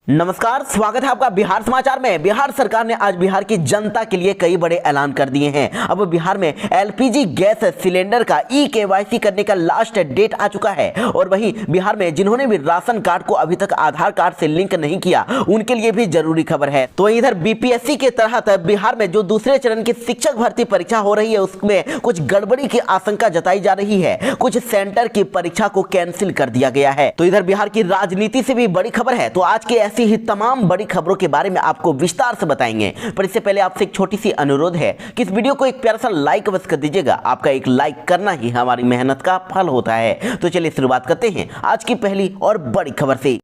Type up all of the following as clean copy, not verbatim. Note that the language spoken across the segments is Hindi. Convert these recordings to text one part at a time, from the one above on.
नमस्कार, स्वागत है आपका बिहार समाचार में। बिहार सरकार ने आज बिहार की जनता के लिए कई बड़े ऐलान कर दिए हैं। अब बिहार में एलपीजी गैस सिलेंडर का ई-केवाईसी करने का लास्ट डेट आ चुका है। और वहीं बिहार में जिन्होंने भी राशन कार्ड को अभी तक आधार कार्ड से लिंक नहीं किया, उनके लिए भी जरूरी खबर है। तो इधर बीपीएससी के तहत बिहार में जो दूसरे चरण की शिक्षक भर्ती परीक्षा हो रही है, उसमें कुछ गड़बड़ी की आशंका जताई जा रही है। कुछ सेंटर की परीक्षा को कैंसिल कर दिया गया है। तो इधर बिहार की राजनीति से भी बड़ी खबर है। तो आज के ही तमाम बड़ी खबरों के बारे में आपको विस्तार से बताएंगे। पर इससे पहले आपसे एक छोटी सी अनुरोध है कि इस वीडियो को एक प्यारा सा लाइक अवश्य कर दीजिएगा। आपका एक लाइक करना ही हमारी मेहनत का फल होता है। तो चलिए शुरुआत करते हैं आज की पहली और बड़ी खबर से।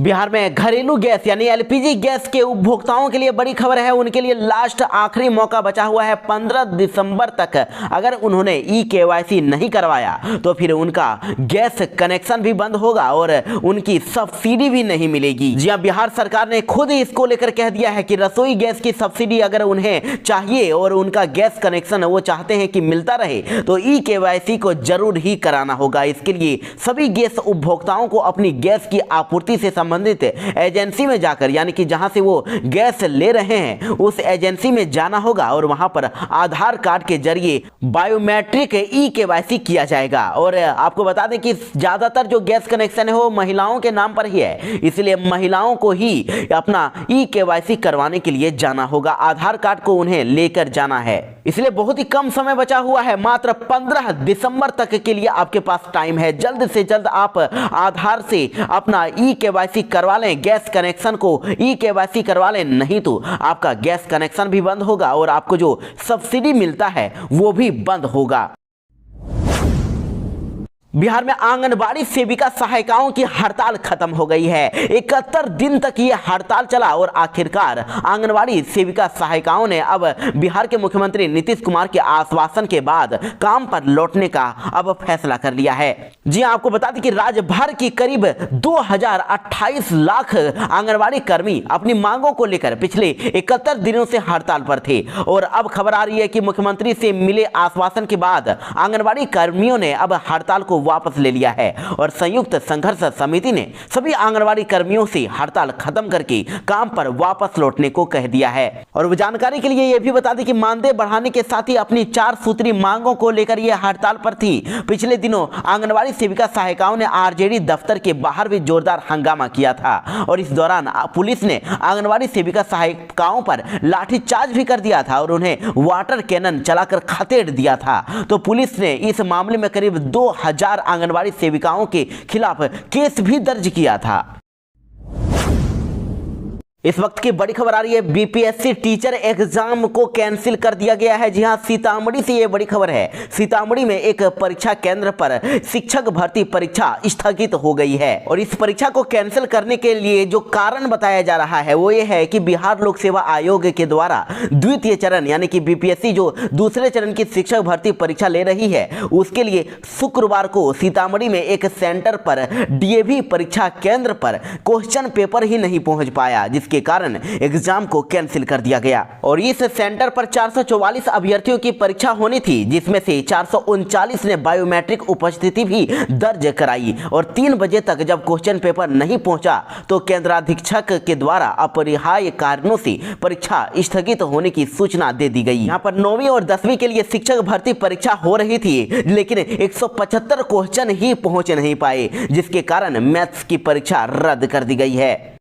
बिहार में घरेलू गैस यानी एलपीजी गैस के उपभोक्ताओं के लिए बड़ी खबर है। उनके लिए लास्ट आखिरी मौका बचा हुआ है 15 दिसंबर तक। अगर उन्होंने ई-केवाईसी नहीं करवाया तो फिर उनका गैस कनेक्शन भी बंद होगा और उनकी सब्सिडी भी नहीं मिलेगी। जी हां, बिहार सरकार ने खुद इसको लेकर कह दिया है कि रसोई गैस की सब्सिडी अगर उन्हें चाहिए और उनका गैस कनेक्शन वो चाहते हैं कि मिलता रहे तो ई-केवाईसी को जरूर ही कराना होगा। इसके लिए सभी गैस उपभोक्ताओं को अपनी गैस की आपूर्ति से संबंधित एजेंसी में जाकर, यानी कि जहां से वो गैस ले रहे हैं उस एजेंसी में जाना होगा और वहां पर आधार कार्ड के जरिए बायोमेट्रिक ई-केवाईसी किया जाएगा। और आपको बता दें कि ज्यादातर जो गैस कनेक्शन है वो महिलाओं के नाम पर ही है, इसलिए महिलाओं को ही अपना ई-केवाईसी करवाने के लिए जाना होगा। आधार कार्ड को उन्हें लेकर जाना है, इसलिए बहुत ही कम समय बचा हुआ है। मात्र 15 दिसंबर तक के लिए आपके पास टाइम है। जल्द से जल्द आप आधार से अपना ई-केवाईसी करवा लें, गैस कनेक्शन को ई-केवाईसी करवा लें, नहीं तो आपका गैस कनेक्शन भी बंद होगा और आपको जो सब्सिडी मिलता है वो भी बंद होगा। बिहार में आंगनबाड़ी सेविका सहायिकाओं की हड़ताल खत्म हो गई है। 71 दिन तक ये हड़ताल चला और आखिरकार आंगनबाड़ी सेविका सहायिकाओं ने अब बिहार के मुख्यमंत्री नीतीश कुमार के आश्वासन के बाद काम पर लौटने का अब फैसला कर लिया है। जी हां, आपको बता दें कि राज्य भर की करीब 2028 लाख आंगनबाड़ी कर्मी अपनी मांगों को लेकर पिछले 71 दिनों से हड़ताल पर थे। और अब खबर आ रही है कि मुख्यमंत्री से मिले आश्वासन के बाद आंगनबाड़ी कर्मियों ने अब हड़ताल को वापस ले लिया है और संयुक्त संघर्ष समिति ने सभी आंगनबाड़ी कर्मियों से हड़ताल खत्म करके काम पर वापस लौटने को कह दिया है। और वो जानकारी के लिए यह भी बता दें कि मानदेय बढ़ाने के साथ ही अपनी 4 सूत्री मांगों को लेकर यह हड़ताल पर थी। पिछले दिनों आंगनबाड़ी सेविका सहायिकाओं ने आरजेडी दफ्तर के बाहर भी जोरदार हंगामा किया था और इस दौरान पुलिस ने आंगनबाड़ी सेविका सहायिकाओं पर लाठीचार्ज भी कर दिया था और उन्हें वाटर कैनन चलाकर खदेड़ दिया था। तो पुलिस ने इस मामले में करीब 2000 आंगनबाड़ी सेविकाओं के खिलाफ केस भी दर्ज किया था। इस वक्त की बड़ी खबर आ रही है, बीपीएससी टीचर एग्जाम को कैंसिल कर दिया गया है। जी हां, सीतामढ़ी से ये बड़ी खबर है। सीतामढ़ी में एक परीक्षा केंद्र पर शिक्षक भर्ती परीक्षा स्थगित हो गई है और इस परीक्षा को कैंसिल करने के लिए जो कारण बताया जा रहा है वो ये है कि बिहार लोक सेवा आयोग के द्वारा द्वितीय चरण यानी कि बीपीएससी जो दूसरे चरण की शिक्षक भर्ती परीक्षा ले रही है, उसके लिए शुक्रवार को सीतामढ़ी में एक सेंटर पर डीएवी परीक्षा केंद्र पर क्वेश्चन पेपर ही नहीं पहुंच पाया, जिसके कारण एग्जाम को कैंसिल कर दिया गया। और इस सेंटर पर 444 अभ्यर्थियों की परीक्षा होनी थी, जिसमें से 439 ने बायोमेट्रिक उपस्थिति भी दर्ज कराई। और 3 बजे तक जब क्वेश्चन पेपर नहीं पहुंचा तो केंद्राधीक्षक के द्वारा अपरिहार्य कारणों से परीक्षा स्थगित होने की सूचना दे दी गई। यहाँ पर 9वीं और 10वीं के लिए शिक्षक भर्ती परीक्षा हो रही थी, लेकिन 175 क्वेश्चन ही पहुंच नहीं पाए, जिसके कारण मैथ्स की परीक्षा रद्द कर दी गई है।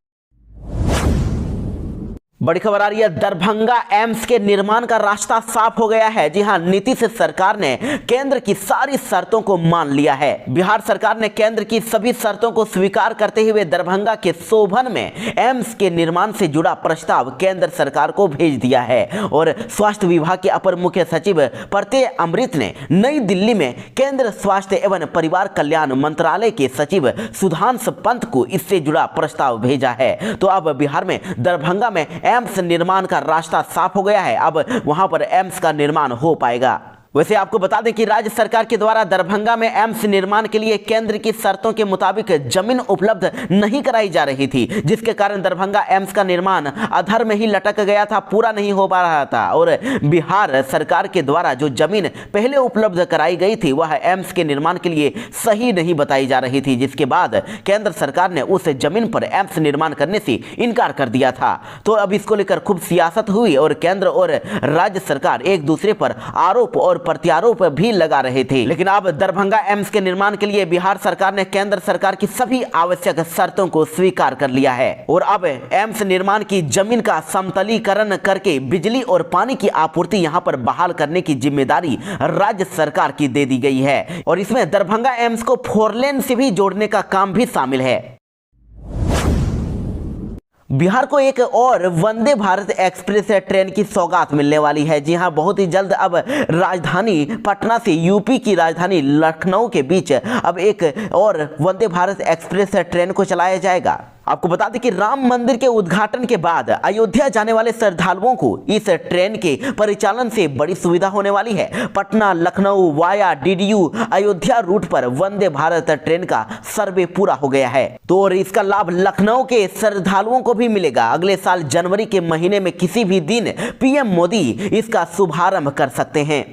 बड़ी खबर आ रही है, दरभंगा एम्स के निर्माण का रास्ता साफ हो गया है। जी हां, नीतीश सरकार ने केंद्र की सारी शर्तों को मान लिया है। बिहार सरकार ने केंद्र की सभी शर्तों को स्वीकार करते हुए दरभंगा के शोभन में एम्स के निर्माण से जुड़ा प्रस्ताव केंद्र सरकार को भेज दिया है। और स्वास्थ्य विभाग के अपर मुख्य सचिव प्रत्यय अमृत ने नई दिल्ली में केंद्र स्वास्थ्य एवं परिवार कल्याण मंत्रालय के सचिव सुधांशु पंत को इससे जुड़ा प्रस्ताव भेजा है। तो अब बिहार में दरभंगा में एम्स निर्माण का रास्ता साफ हो गया है। अब वहां पर एम्स का निर्माण हो पाएगा। वैसे आपको बता दें कि राज्य सरकार के द्वारा दरभंगा में एम्स निर्माण के लिए केंद्र की शर्तों के मुताबिक जमीन उपलब्ध नहीं कराई जा रही थी, जिसके कारण दरभंगा एम्स का निर्माण अधर में ही लटक गया था, पूरा नहीं हो पा रहा था। और बिहार सरकार के द्वारा जो जमीन पहले उपलब्ध कराई गई थी वह एम्स के निर्माण के लिए सही नहीं बताई जा रही थी, जिसके बाद केंद्र सरकार ने उस जमीन पर एम्स निर्माण करने से इनकार कर दिया था। तो अब इसको लेकर खूब सियासत हुई और केंद्र और राज्य सरकार एक दूसरे पर आरोप और प्रत्यारोप भी लगा रहे थे। लेकिन अब दरभंगा एम्स के निर्माण के लिए बिहार सरकार ने केंद्र सरकार की सभी आवश्यक शर्तों को स्वीकार कर लिया है और अब एम्स निर्माण की जमीन का समतलीकरण करके बिजली और पानी की आपूर्ति यहां पर बहाल करने की जिम्मेदारी राज्य सरकार की दे दी गई है और इसमें दरभंगा एम्स को 4 लेन से भी जोड़ने का काम भी शामिल है। बिहार को एक और वंदे भारत एक्सप्रेस ट्रेन की सौगात मिलने वाली है। जी हां, बहुत ही जल्द अब राजधानी पटना से यूपी की राजधानी लखनऊ के बीच अब एक और वंदे भारत एक्सप्रेस ट्रेन को चलाया जाएगा। आपको बता दें कि राम मंदिर के उद्घाटन के बाद अयोध्या जाने वाले श्रद्धालुओं को इस ट्रेन के परिचालन से बड़ी सुविधा होने वाली है। Patna Lucknow via DDU Ayodhya route पर वंदे भारत ट्रेन का सर्वे पूरा हो गया है, तो और इसका लाभ लखनऊ के श्रद्धालुओं को भी मिलेगा। अगले साल जनवरी के महीने में किसी भी दिन पीएम मोदी इसका शुभारंभ कर सकते हैं।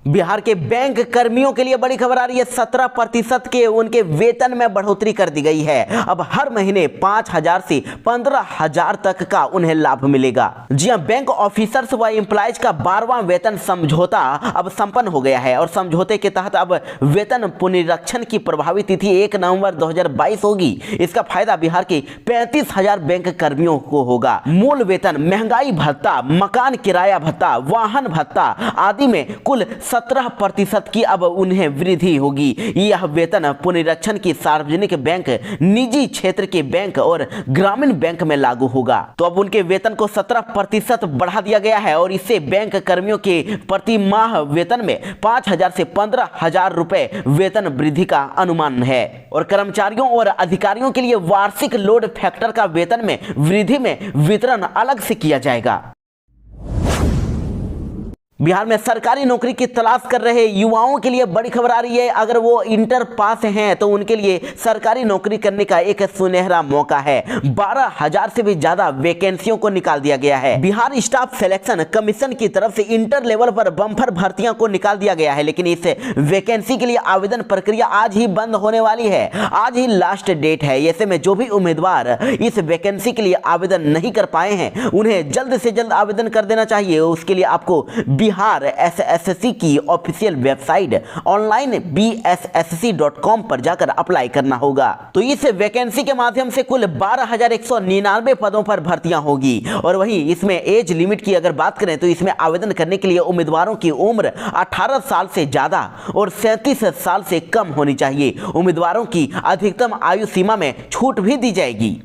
बिहार के बैंक कर्मियों के लिए बड़ी खबर आ रही है। 17% के उनके वेतन में बढ़ोतरी कर दी गई है। अब हर महीने 5,000 से 15,000 तक का उन्हें लाभ मिलेगा। जी हां, बैंक ऑफिसर्स व एम्प्लॉयज का 12वां वेतन समझौता अब संपन्न हो गया है और समझौते के तहत अब वेतन पुनरीक्षण की प्रभावी तिथि 1 नवंबर 2022 होगी। इसका फायदा बिहार के 35,000 बैंक कर्मियों को होगा। मूल वेतन, महंगाई भत्ता, मकान किराया भत्ता, वाहन भत्ता आदि में कुल 17% की अब उन्हें वृद्धि होगी। यह वेतन पुनरीक्षण की सार्वजनिक बैंक, निजी क्षेत्र के बैंक और ग्रामीण बैंक में लागू होगा। तो अब उनके वेतन को 17% बढ़ा दिया गया है और इससे बैंक कर्मियों के प्रति माह वेतन में 5,000 से 15,000 रुपए वेतन वृद्धि का अनुमान है और कर्मचारियों और अधिकारियों के लिए वार्षिक लोड फैक्टर का वेतन में वृद्धि में वितरण अलग से किया जाएगा। बिहार में सरकारी नौकरी की तलाश कर रहे युवाओं के लिए बड़ी खबर आ रही है। अगर वो इंटर पास हैं तो उनके लिए सरकारी नौकरी करने का एक सुनहरा मौका है। 12,000 से भी ज्यादा वैकेंसियों को निकाल दिया गया है। बिहार स्टाफ सिलेक्शन कमीशन की तरफ से इंटर लेवल पर बम्पर भर्तियों को निकाल दिया गया है, लेकिन इस वैकेंसी के लिए आवेदन प्रक्रिया आज ही बंद होने वाली है। आज ही लास्ट डेट है। ऐसे में जो भी उम्मीदवार इस वैकेंसी के लिए आवेदन नहीं कर पाए हैं उन्हें जल्द से जल्द आवेदन कर देना चाहिए। उसके लिए आपको बिहार एसएससी की ऑफिशियल वेबसाइट ऑनलाइन bssc.com पर जाकर अप्लाई करना होगा। तो इस वैकेंसी के माध्यम से कुल 12,199 पदों पर भर्तियां होगी और वहीं इसमें एज लिमिट की अगर बात करें तो इसमें आवेदन करने के लिए उम्मीदवारों की उम्र 18 साल से ज्यादा और 37 साल से कम होनी चाहिए। उम्मीदवारों की अधिकतम आयु सीमा में छूट भी दी जाएगी।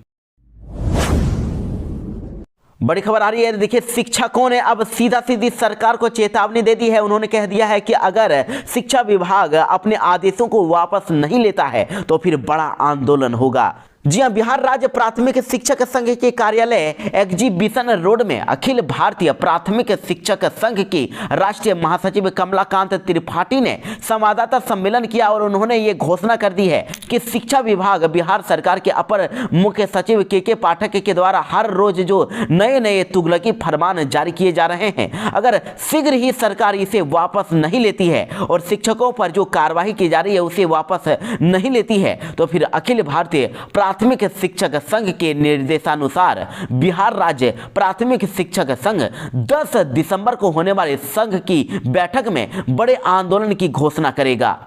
बड़ी खबर आ रही है। देखिए, शिक्षकों ने अब सीधा सीधी सरकार को चेतावनी दे दी है। उन्होंने कह दिया है कि अगर शिक्षा विभाग अपने आदेशों को वापस नहीं लेता है तो फिर बड़ा आंदोलन होगा। जी हां, बिहार राज्य प्राथमिक शिक्षक संघ के कार्यालय एग्जीबिशन रोड में अखिल भारतीय प्राथमिक शिक्षक संघ की राष्ट्रीय महासचिव कमलाकांत त्रिपाठी ने संवाददाता सम्मेलन किया और उन्होंने ये घोषणा कर दी है कि शिक्षा विभाग बिहार सरकार के अपर मुख्य सचिव के पाठक के द्वारा हर रोज जो नए नए तुगलकी फरमान जारी किए जा रहे हैं, अगर शीघ्र ही सरकार इसे वापस नहीं लेती है और शिक्षकों पर जो कार्रवाई की जा रही है उसे वापस नहीं लेती है तो फिर अखिल भारतीय प्राथमिक शिक्षक संघ के निर्देशानुसार बिहार राज्य प्राथमिक शिक्षक संघ 10 दिसंबर को होने वाले संघ की बैठक में बड़े आंदोलन की घोषणा करेगा।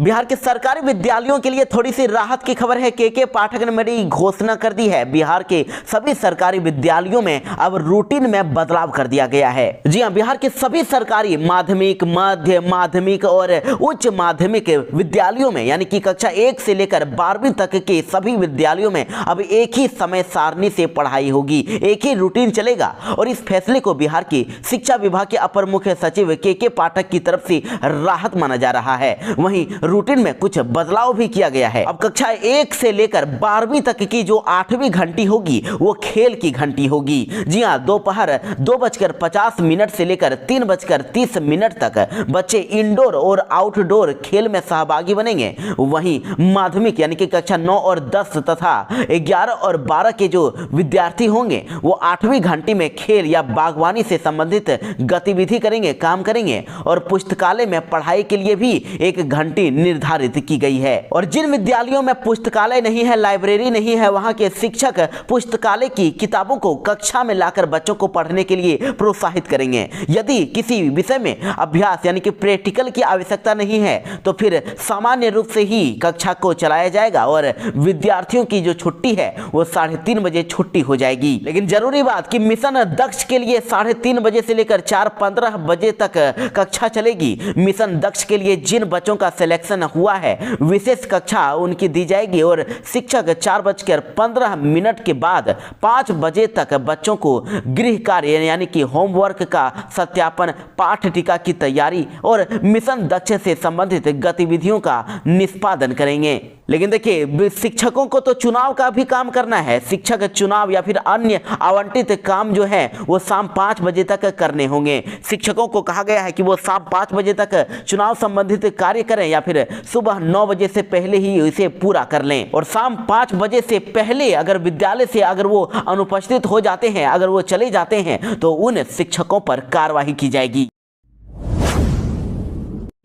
बिहार के सरकारी विद्यालयों के लिए थोड़ी सी राहत की खबर है। के पाठक ने बड़ी घोषणा कर दी है। बिहार के सभी सरकारी विद्यालयों में अब रूटीन में बदलाव कर दिया गया है। जी हां, बिहार के सभी सरकारी माध्यमिक, मध्य माध्यमिक और उच्च माध्यमिक विद्यालयों में यानी कि कक्षा 1 से लेकर 12वीं तक के सभी विद्यालयों में अब एक ही समय सारणी से पढ़ाई होगी, एक ही रूटीन चलेगा और इस फैसले को बिहार की शिक्षा विभाग के अपर मुख्य सचिव के पाठक की तरफ से राहत माना जा रहा है। वहीं रूटीन में कुछ बदलाव भी किया गया है। अब कक्षा 1 से लेकर 12वीं तक की जो 8वीं घंटी होगी वो खेल की घंटी होगी। जी हाँ, दोपहर 2:50 से लेकर 3:30 तक बच्चे इंडोर और आउटडोर खेल में सहभागी बनेंगे। वहीं माध्यमिक यानी कि कक्षा 9 और 10 तथा 11 और 12 के जो विद्यार्थी होंगे वो 8वीं घंटी में खेल या बागवानी से संबंधित गतिविधि करेंगे, काम करेंगे। और पुस्तकालय में पढ़ाई के लिए भी एक घंटी निर्धारित की गई है। और जिन विद्यालयों में पुस्तकालय नहीं है, लाइब्रेरी नहीं है, वहां के शिक्षक पुस्तकालय की किताबों को कक्षा में लाकर बच्चों को पढ़ने के लिए प्रोत्साहित करेंगे। यदि किसी विषय में अभ्यास यानी कि प्रैक्टिकल की आवश्यकता नहीं है तो फिर सामान्य रूप से ही कक्षा को चलाया जाएगा और विद्यार्थियों की जो छुट्टी है वो 3:30 बजे छुट्टी हो जाएगी। लेकिन जरूरी बात कि मिशन दक्ष के लिए 3:30 बजे से लेकर 4:15 बजे तक कक्षा चलेगी। मिशन दक्ष के लिए जिन बच्चों का सिलेक्शन हुआ है विशेष कक्षा उनकी दी जाएगी और शिक्षक 4:15 के बाद 5 बजे तक बच्चों को गृह कार्य यानी कि होमवर्क का सत्यापन, पाठ टीका की तैयारी और मिशन दक्ष से संबंधित गतिविधियों का निष्पादन करेंगे। लेकिन देखिए, शिक्षकों को तो चुनाव का भी काम करना है। शिक्षक चुनाव या फिर अन्य आवंटित काम जो है वो शाम 5 बजे तक करने होंगे। शिक्षकों को कहा गया है कि वो शाम 5 बजे तक चुनाव संबंधित कार्य करें या फिर सुबह 9 बजे से पहले ही इसे पूरा कर लें। और शाम 5 बजे से पहले अगर विद्यालय से अगर वो अनुपस्थित हो जाते हैं, अगर वो चले जाते हैं तो उन शिक्षकों पर कार्रवाई की जाएगी।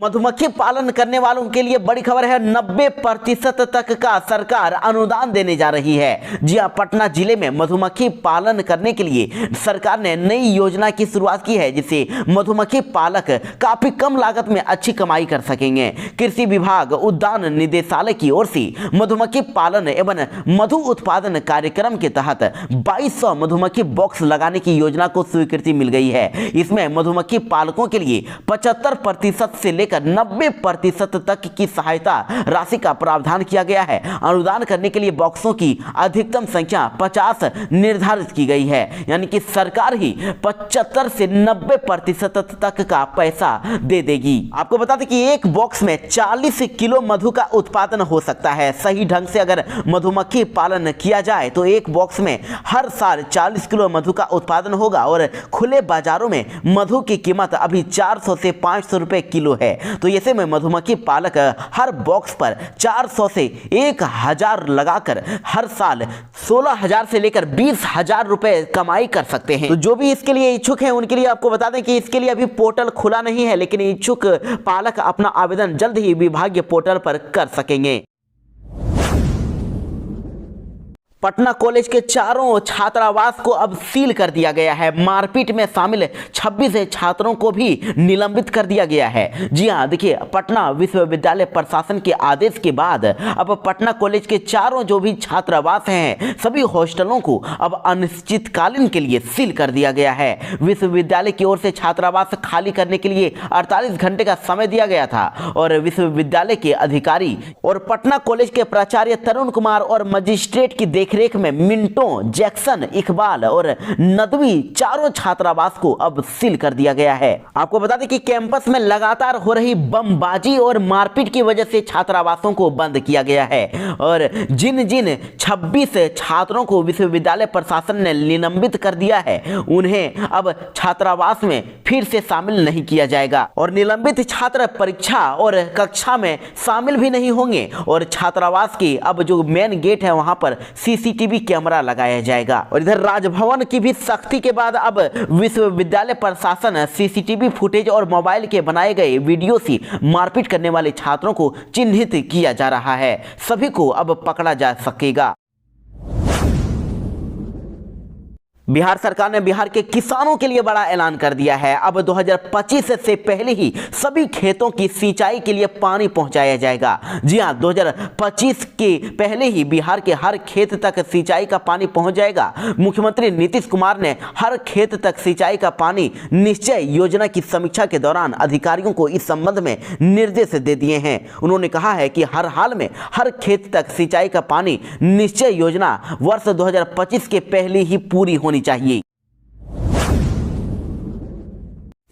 मधुमक्खी पालन करने वालों के लिए बड़ी खबर है। 90% तक का सरकार अनुदान देने जा रही है। जी हां, पटना जिले में मधुमक्खी पालन करने के लिए सरकार ने नई योजना की शुरुआत की है जिससे मधुमक्खी पालक काफी कम लागत में अच्छी कमाई कर सकेंगे। कृषि विभाग उद्यान निदेशालय की ओर से मधुमक्खी पालन एवं मधु उत्पादन कार्यक्रम के तहत 2200 मधुमक्खी बॉक्स लगाने की योजना को स्वीकृति मिल गई है। इसमें मधुमक्खी पालकों के लिए 75% से लेकर 90% तक की सहायता राशि का प्रावधान किया गया है। अनुदान करने के लिए बॉक्सों की अधिकतम संख्या 50 निर्धारित की गई है, यानी कि सरकार ही 75 से 90% तक का पैसा दे देगी। आपको बता दें कि एक बॉक्स में 40 किलो मधु का उत्पादन हो सकता है। सही ढंग से अगर मधुमक्खी पालन किया जाए तो एक बॉक्स में हर साल 40 किलो मधु का उत्पादन होगा। और खुले बाजारों में मधु की कीमत अभी 400 से 500 रुपए किलो है। तो ऐसे में मधुमक्खी पालक हर बॉक्स पर 400 से 1000 लगाकर हर साल 16,000 से लेकर 20,000 रुपए कमाई कर सकते हैं। तो जो भी इसके लिए इच्छुक हैं उनके लिए आपको बता दें कि इसके लिए अभी पोर्टल खुला नहीं है, लेकिन इच्छुक पालक अपना आवेदन जल्द ही विभागीय पोर्टल पर कर सकेंगे। पटना कॉलेज के चारों छात्रावास को अब सील कर दिया गया है। मारपीट में शामिल 26 छात्रों को भी निलंबित कर दिया गया है। जी हां, देखिए, पटना विश्वविद्यालय प्रशासन के आदेश के बाद अब पटना कॉलेज के चारों जो भी छात्रावास हैं सभी हॉस्टलों को अब अनिश्चितकालीन के लिए सील कर दिया गया है। विश्वविद्यालय की ओर से छात्रावास खाली करने के लिए 48 घंटे का समय दिया गया था और विश्वविद्यालय के अधिकारी और पटना कॉलेज के प्राचार्य तरुण कुमार और मजिस्ट्रेट की देखरेख में मिंटो, जैक्सन, इकबाल और नदवी चारों छात्रावास को अब सील कर दिया गया है। आपको बता दें कि कैंपस में लगातार हो रही बमबाजी और मारपीट की वजह से छात्रावासों को बंद किया गया है और जिन 26 छात्रों को विश्वविद्यालय प्रशासन ने निलंबित कर दिया है उन्हें अब छात्रावास में फिर से शामिल नहीं किया जाएगा और निलंबित छात्र परीक्षा और कक्षा में शामिल भी नहीं होंगे और छात्रावास की अब जो मेन गेट है वहां पर सीसीटीवी कैमरा लगाया जाएगा। और इधर राजभवन की भी सख्ती के बाद अब विश्वविद्यालय प्रशासन सीसीटीवी फुटेज और मोबाइल के बनाए गए वीडियो से मारपीट करने वाले छात्रों को चिन्हित किया जा रहा है। सभी को अब पकड़ा जा सकेगा। बिहार सरकार ने बिहार के किसानों के लिए बड़ा ऐलान कर दिया है। अब 2025 से पहले ही सभी खेतों की सिंचाई के लिए पानी पहुंचाया जाएगा। जी हां, 2025 के पहले ही बिहार के हर खेत तक सिंचाई का पानी पहुंच जाएगा। मुख्यमंत्री नीतीश कुमार ने हर खेत तक सिंचाई का पानी निश्चय योजना की समीक्षा के दौरान अधिकारियों को इस संबंध में निर्देश दे दिए हैं। उन्होंने कहा है कि हर हाल में हर खेत तक सिंचाई का पानी निश्चय योजना वर्ष 2025 के पहले ही पूरी होनी चाहिए।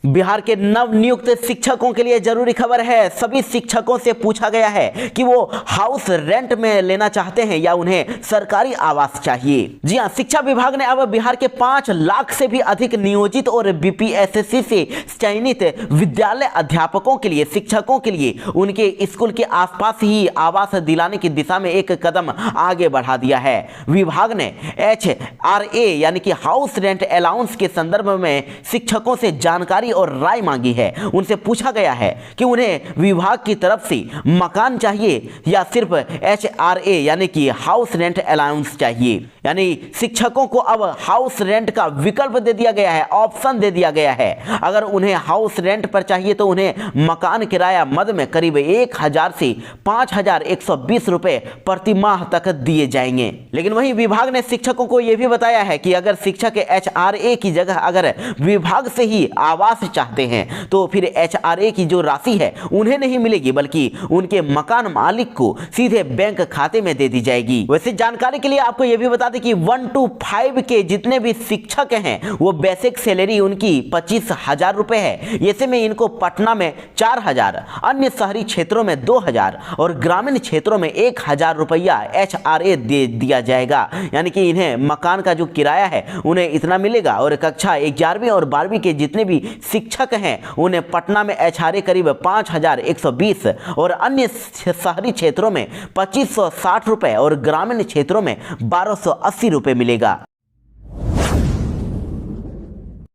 बिहार के नव नियुक्त शिक्षकों के लिए जरूरी खबर है। सभी शिक्षकों से पूछा गया है कि वो हाउस रेंट में लेना चाहते हैं या उन्हें सरकारी आवास चाहिए। जी हां, शिक्षा विभाग ने अब बिहार के 5 लाख से भी अधिक नियोजित और बीपीएससी से चयनित विद्यालय अध्यापकों के लिए, शिक्षकों के लिए उनके स्कूल के आसपास ही आवास दिलाने की दिशा में एक कदम आगे बढ़ा दिया है। विभाग ने HRA यानी कि हाउस रेंट अलाउंस के संदर्भ में शिक्षकों से जानकारी और राय मांगी है। उनसे पूछा गया है कि उन्हें विभाग की तरफ से मकान चाहिए या सिर्फ HRA यानी कि हाउस रेंट अलाउंस चाहिए। यानी शिक्षकों को अब हाउस रेंट का विकल्प दे दिया गया है, ऑप्शन दे दिया गया है। अगर उन्हें हाउस रेंट पर चाहिए तो उन्हें मकान किराया मद में करीब 1000 से 5120 रुपए प्रति माह तक दिए जाएंगे। लेकिन वहीं विभाग ने शिक्षकों को यह भी बताया है कि अगर शिक्षक HRA की जगह अगर विभाग से ही आवास चाहते हैं तो फिर HRA की जो राशि है उन्हें नहीं मिलेगी, बल्कि उनके मकान मालिक को सीधे बैंक खाते में दे दी जाएगी। वैसे जानकारी के लिए आपको यह भी बता दें कि 1 to 5 के जितने भी शिक्षक हैं वो बेसिक सैलरी उनकी 25,000 रुपए है। ऐसे में इनको पटना में 4,000, अन्य शहरी क्षेत्रों में 2,000 और ग्रामीण क्षेत्रों में 1,000 रुपया HRA दे दिया जाएगा। यानी कि इन्हें मकान का जो किराया है उन्हें इतना मिलेगा और कक्षा 11वीं और 12वीं के जितने भी शिक्षक हैं उन्हें पटना में HRA करीब 5,120 और अन्य शहरी क्षेत्रों में 2,560 रुपए और ग्रामीण क्षेत्रों में 1,280 रुपए मिलेगा।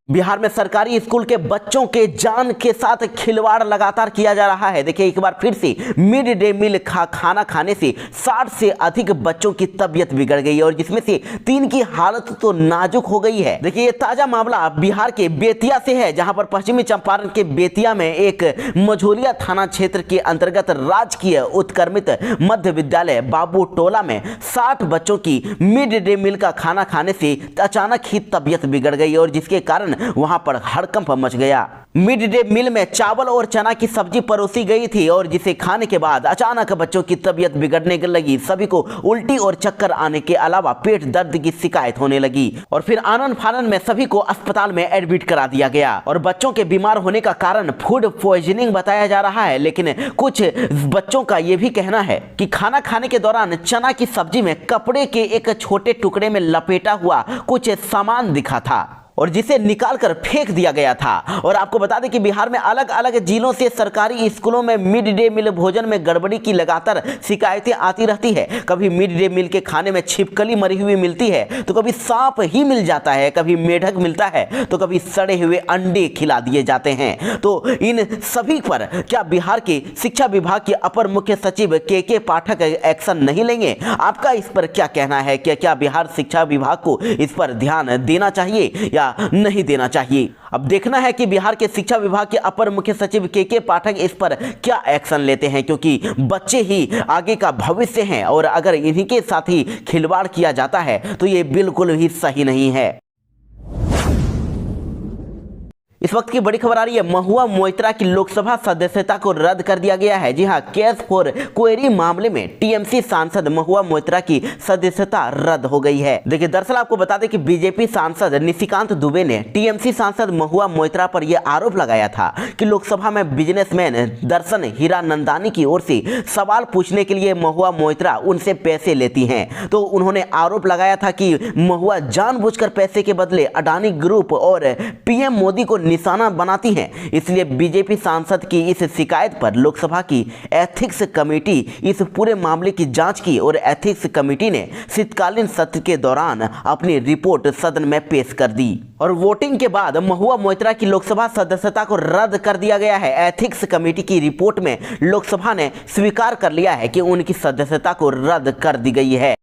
बिहार में सरकारी स्कूल के बच्चों के जान के साथ खिलवाड़ लगातार किया जा रहा है। देखिए, एक बार फिर से मिड डे मील खाना खाने से 60 से अधिक बच्चों की तबीयत बिगड़ गई है और जिसमें से 3 की हालत तो नाजुक हो गई है। देखिए, ये ताजा मामला बिहार के बेतिया से है, जहां पर पश्चिमी चंपारण के बेतिया में एक मझोलिया थाना क्षेत्र के अंतर्गत राजकीय उत्क्रमित मध्य विद्यालय बाबू टोला में 60 बच्चों की मिड डे मील का खाना खाने से अचानक ही तबीयत बिगड़ गई और जिसके कारण वहां पर हड़कंप मच गया। मिड डे मील में चावल और चना की सब्जी परोसी गई थी और जिसे खाने के बाद अचानक बच्चों की तबीयत बिगड़ने लगी। सभी को उल्टी और चक्कर आने के अलावा पेट दर्द की शिकायत होने लगी और फिर आनन फानन में सभी को अस्पताल में एडमिट करा दिया गया और बच्चों के बीमार होने का कारण फूड पॉइजनिंग बताया जा रहा है। लेकिन कुछ बच्चों का यह भी कहना है कि खाना खाने के दौरान चना की सब्जी में कपड़े के एक छोटे टुकड़े में लपेटा हुआ कुछ सामान दिखा था और जिसे निकालकर फेंक दिया गया था। और आपको बता दें कि बिहार में अलग अलग जिलों से सरकारी स्कूलों में मिड डे मील भोजन में गड़बड़ी की लगातार शिकायतें आती रहती है। कभी मिड डे मील के खाने में छिपकली मरी हुई मिलती है तो कभी सांप ही मिल जाता है, कभी मेढक मिलता है तो कभी सड़े हुए अंडे खिला दिए जाते हैं। तो इन सभी पर क्या बिहार के शिक्षा विभाग के अपर मुख्य सचिव के पाठक एक्शन नहीं लेंगे? आपका इस पर क्या कहना है? क्या बिहार शिक्षा विभाग को इस पर ध्यान देना चाहिए या नहीं देना चाहिए? अब देखना है कि बिहार के शिक्षा विभाग के अपर मुख्य सचिव के पाठक इस पर क्या एक्शन लेते हैं, क्योंकि बच्चे ही आगे का भविष्य हैं और अगर इन्हीं के साथ ही खिलवाड़ किया जाता है तो ये बिल्कुल ही सही नहीं है। इस वक्त की बड़ी खबर आ रही है, महुआ मोइत्रा की लोकसभा सदस्यता को रद्द कर दिया गया है। जी हां, केस फॉर क्वेरी मामले में टीएमसी सांसद महुआ मोइत्रा की सदस्यता रद्द हो गई है। देखिए, दरअसल आपको बता दें कि बीजेपी सांसद निशिकांत दुबे ने टीएमसी सांसद महुआ मोइत्रा पर यह आरोप लगाया था कि लोकसभा में बिजनेसमैन दर्शन हीरानंदानी की ओर से सवाल पूछने के लिए महुआ मोइत्रा उनसे पैसे लेती हैं। तो उन्होंने आरोप लगाया था कि महुआ जानबूझकर पैसे के बदले अडानी ग्रुप और पीएम मोदी को निशाना बनाती हैं। इसलिए बीजेपी सांसद की इस शिकायत पर लोकसभा की एथिक्स कमेटी इस पूरे मामले की जांच की और एथिक्स कमेटी ने शीतकालीन सत्र के दौरान अपनी रिपोर्ट सदन में पेश कर दी और वोटिंग के बाद महुआ मोइत्रा की लोकसभा सदस्यता को रद्द कर दिया गया है। एथिक्स कमेटी की रिपोर्ट में लोकसभा ने स्वीकार कर लिया है कि उनकी सदस्यता को रद्द कर दी गई है।